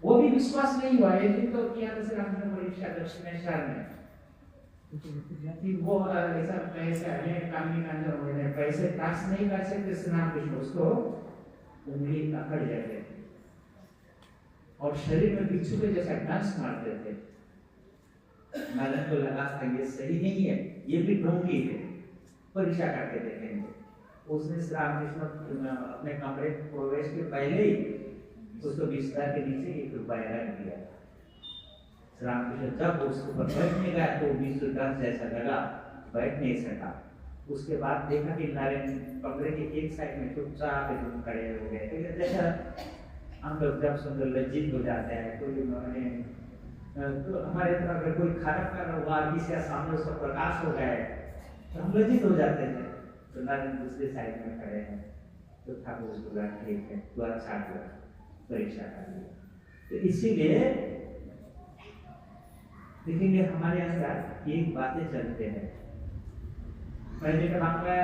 वो भी विश्वास नहीं हुआ, एक दिन तो किया था रामकृष्ण परीक्षा दक्षिणेश्वर में कि वो ऐसा पैसे हमें कानूनी कानून पैसे टैक्स नहीं कर सकते श्री रामकृष्ण, उसको उंगली पकड़ जाते थे और शरीर में बिच्छू के जैसा डांस मारते थे। नारायण को लगा था ये सही नहीं है, ये भी ढोंगी है, परीक्षा करके देखेंगे। उसने श्री रामकृष्ण अपने कमरे प्रवेश के पहले ही उसको बिस्तर के नीचे एक रुपया रख दिया। श्री रामकृष्ण जब उसको बैठने गया तो बीच डर जैसा लगा, बैठ नहीं सका। उसके बाद देखा कि नारायण कमरे के एक साइड में चुपचाप एकदम खड़े हो गए। तो जैसा हम लोग जब सुंदर लज्जित हो जाते हैं तो उन्होंने तो हमारे तरफ अगर कोई खराब कर हुआ किसी सामने उसका प्रकाश हो गया तो हम लज्जित हो जाते हैं। तो नारायण दूसरे साइड में खड़े हैं तो ठाकुर उसको ठीक है तो अच्छा हुआ, परीक्षा कर लिया। तो इसीलिए देखेंगे हमारे अंदर एक बातें चलते हैं। मैंने बांग्ला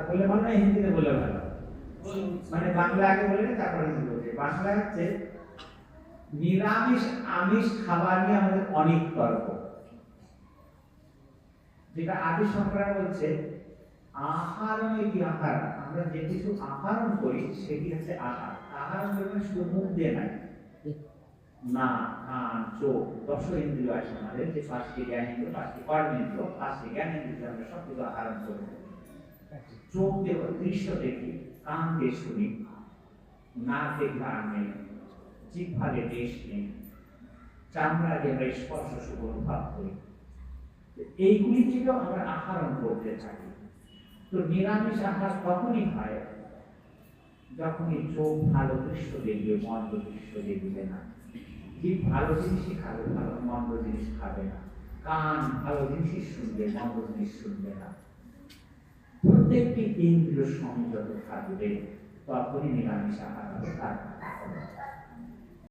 बोले मानो हिंदी में बोले वाला मैंने बांग्ला आगे बोले ना তারপরে হিন্দি বলতে বাংলা হচ্ছে নিরামিষ আমিষ খাবার নিয়ে আমাদের অনেক তর্ক। যেটা আদি শঙ্করা বলছে আহারণ কি আহার, আমরা যে কিছু আহারণ করি সেটি হচ্ছে আহার। আহারণ মানে শুধু মুখ দিয়ে নয়, না কান চোখ দশ ইন্দ্রিয় আছে আমাদের, যে পাঁচটি জ্ঞানেন্দ্রিয় পাঁচটি কর্মেন্দ্রিয় পাঁচটি জ্ঞানেন্দ্রিয় আমরা সব কিছু আহারণ করি। চোখ দিয়ে দৃশ্য দেখি, কান দিয়ে শুনি, নাক দিয়ে ঘ্রাণ নেই, জিহ্বা দিয়ে টেস্ট নেই, চামড়া দিয়ে আমরা স্পর্শ সুখ অনুভব করি। এইগুলি থেকে আমরা আহরণ করতে থাকি। তো নিরামিষ আহার তখনই হয় যখনই চোখ ভালো দৃশ্য দেখবে, মন্দ দৃশ্য দেখবে না, জিভ ভালো জিনিসই খাবে, ভালো মন্দ জিনিস খাবে না, কান ভালো জিনিসই শুনবে, মন্দ জিনিস শুনবে না, প্রত্যেকটি ইন্দ্রিয় সংযত থাকবে, তখনই নিরামিষ আহার হবে।